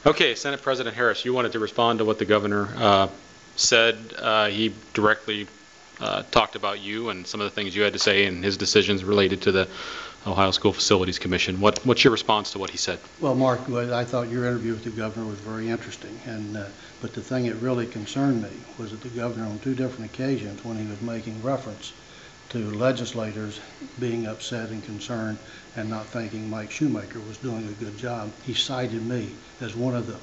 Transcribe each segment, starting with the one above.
Okay, Senate President Harris, you wanted to respond to what the governor said. He directly talked about you and some of the things you had to say and his decisions related to the Ohio School Facilities Commission. What's your response to what he said? Well, Mark, I thought your interview with the governor was very interesting, but the thing that really concerned me was that the governor on 2 different occasions, when he was making reference to legislators being upset and concerned and not thinking Mike Shoemaker was doing a good job, he cited me as one of those.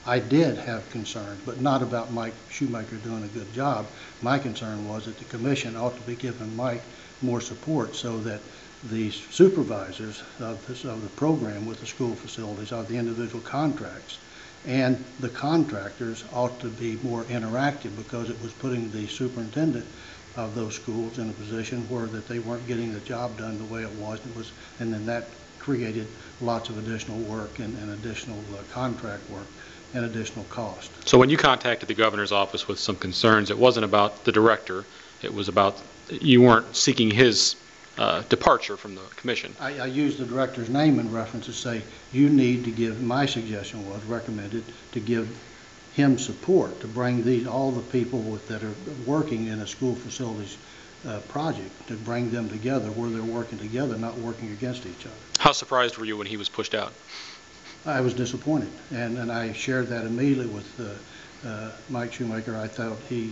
I did have concerns, but not about Mike Shoemaker doing a good job. My concern was that the commission ought to be giving Mike more support so that the supervisors of the program with the school facilities, of the individual contracts, and the contractors ought to be more interactive, because it was putting the superintendent of those schools in a position where that they weren't getting the job done the way it was, and then that created lots of additional work and additional contract work and additional cost. So when you contacted the governor's office with some concerns, it wasn't about the director, it was about you weren't seeking his departure from the commission. I used the director's name in reference to say you need to give, my suggestion was recommended to give him support to bring all the people that are working in a school facilities project, to bring them together where they're working together, not working against each other. How surprised were you when he was pushed out? I was disappointed, and I shared that immediately with Mike Shoemaker. I thought he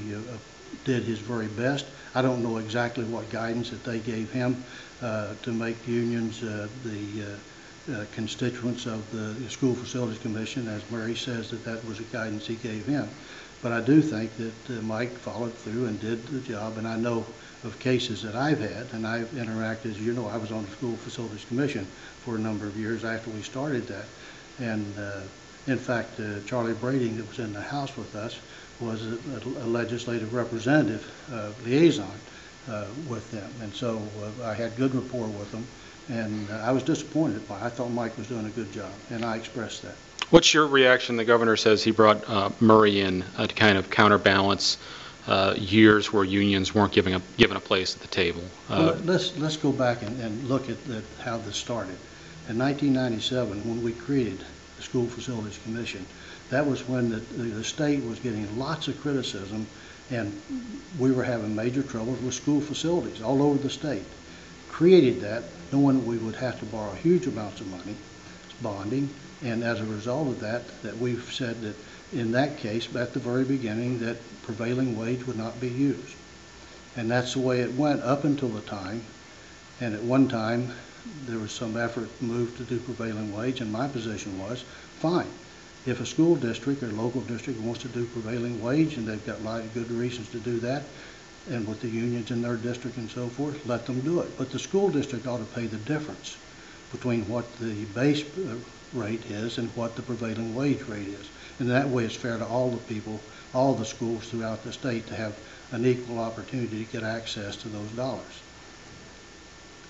did his very best. I don't know exactly what guidance that they gave him to make unions the constituents of the School Facilities Commission. As Mary says, that was the guidance he gave him. But I do think that Mike followed through and did the job, and I know of cases that I've had, and I've interacted, as you know, I was on the School Facilities Commission for a number of years after we started that. And in fact, Charlie Brading, that was in the House with us, was a legislative representative liaison with them. And so I had good rapport with them, and I was disappointed. I thought Mike was doing a good job, and I expressed that. What's your reaction? The governor says he brought Murray in to kind of counterbalance years where unions weren't given a place at the table. Well, let's go back and look at how this started. In 1997, when we created the School Facilities Commission, that was when the state was getting lots of criticism, and we were having major troubles with school facilities all over the state. Created that knowing that we would have to borrow huge amounts of money, bonding, and as a result of that we've said that in that case, at the very beginning, that prevailing wage would not be used. And that's the way it went up until the time, and at one time there was some effort moved to do prevailing wage, and my position was, fine. If a school district or local district wants to do prevailing wage, and they've got a lot of good reasons to do that, and with the unions in their district and so forth, let them do it. But the school district ought to pay the difference between what the base rate is and what the prevailing wage rate is. And that way it's fair to all the people, all the schools throughout the state, to have an equal opportunity to get access to those dollars.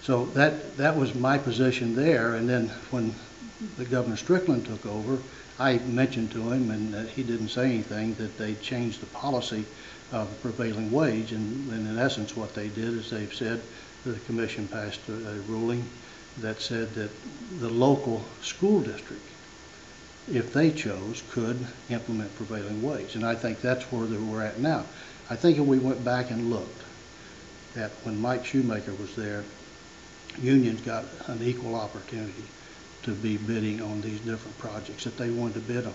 So that was my position there. And then when the Governor Strickland took over, I mentioned to him, and he didn't say anything, that they changed the policy of the prevailing wage. And in essence what they did is they've said the commission passed a ruling that said that the local school district, if they chose, could implement prevailing wage. And I think that's where we're at now. I think if we went back and looked at when Mike Shoemaker was there, unions got an equal opportunity to be bidding on these different projects that they wanted to bid on.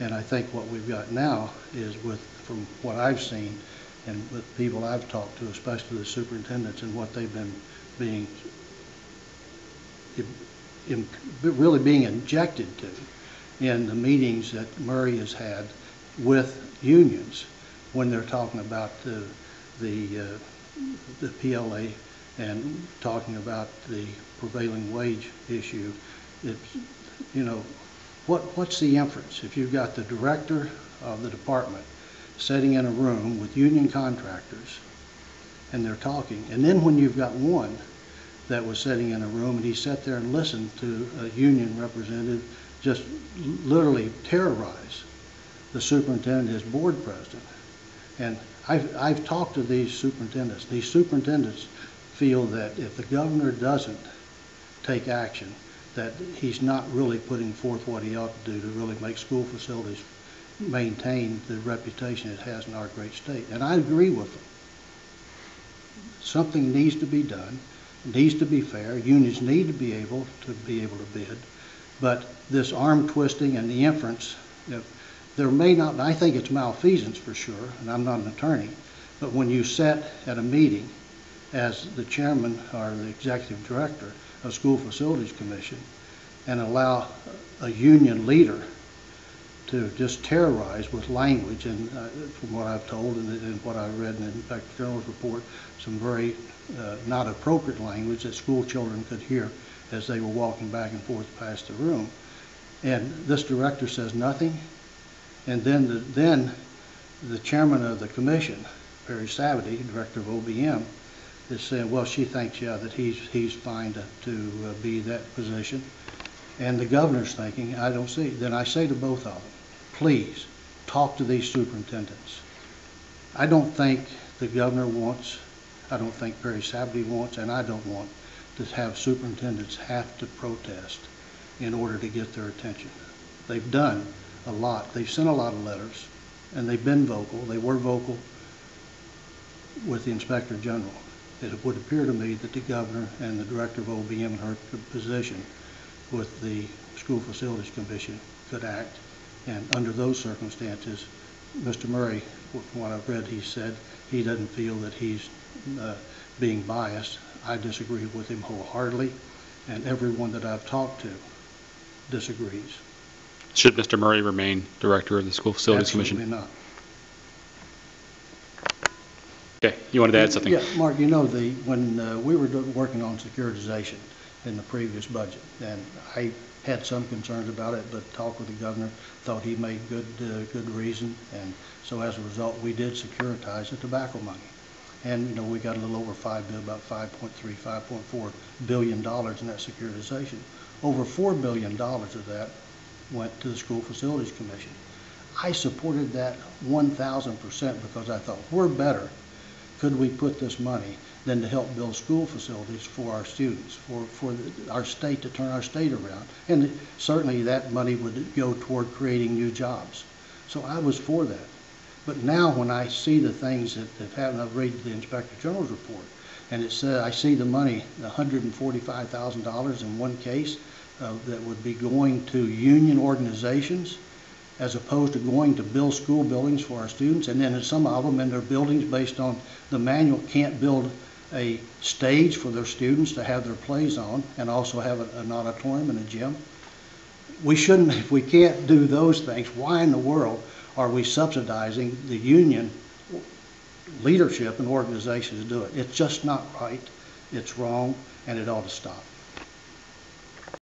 And I think what we've got now is, from what I've seen and with people I've talked to, especially the superintendents, and what they've been really being injected to in the meetings that Murray has had with unions when they're talking about the PLA and talking about the prevailing wage issue. It's, you know, what's the inference? If you've got the director of the department sitting in a room with union contractors and they're talking, and then when you've got one that was sitting in a room and he sat there and listened to a union representative just literally terrorize the superintendent, his board president. And I've talked to these superintendents. These superintendents feel that if the governor doesn't take action, that he's not really putting forth what he ought to do to really make school facilities maintain the reputation it has in our great state. And I agree with him. Something needs to be done. It needs to be fair. Unions need to be able to bid. But this arm twisting and the inference, there may not, I think it's malfeasance for sure, and I'm not an attorney, but when you sit at a meeting as the chairman or the executive director of School Facilities Commission and allow a union leader to just terrorize with language, and from what I've told and what I read in the Inspector General's report, some very not appropriate language that school children could hear as they were walking back and forth past the room. And this director says nothing, and then the chairman of the commission, Perry Savity, director of OBM, is saying, well, she thinks, yeah, that he's fine to be that position. And the governor's thinking, I don't see. Then I say to both of them, please talk to these superintendents. I don't think the governor wants, I don't think Perry Savity wants, and I don't want to have superintendents have to protest in order to get their attention. They've done a lot. They've sent a lot of letters, and they've been vocal. They were vocal with the Inspector General. It would appear to me that the governor and the director of OBM in her position with the School Facilities Commission could act. And under those circumstances, Mr. Murray, from what I've read, he said he doesn't feel that he's being biased. I disagree with him wholeheartedly, and everyone that I've talked to disagrees. Should Mr. Murray remain director of the School Facilities Commission? Absolutely not. Okay, you wanted to add something? Yeah, Mark, you know, when we were working on securitization in the previous budget, and I had some concerns about it, but talked with the governor, thought he made good reason, and so as a result, we did securitize the tobacco money. And, you know, we got a little over about $5.3, $5.4 billion in that securitization. Over $4 billion of that went to the School Facilities Commission. I supported that 1,000% because I thought, we're better. Could we put this money than to help build school facilities for our students, for our state, to turn our state around? And certainly that money would go toward creating new jobs. So I was for that. But now when I see the things that have happened, I've read the Inspector General's report, and it said, I see the money, $145,000 in one case, that would be going to union organizations as opposed to going to build school buildings for our students. And then some of them in their buildings, based on the manual, can't build a stage for their students to have their plays on and also have an auditorium and a gym. We shouldn't, if we can't do those things, why in the world are we subsidizing the union leadership and organization to do it? It's just not right, it's wrong, and it ought to stop.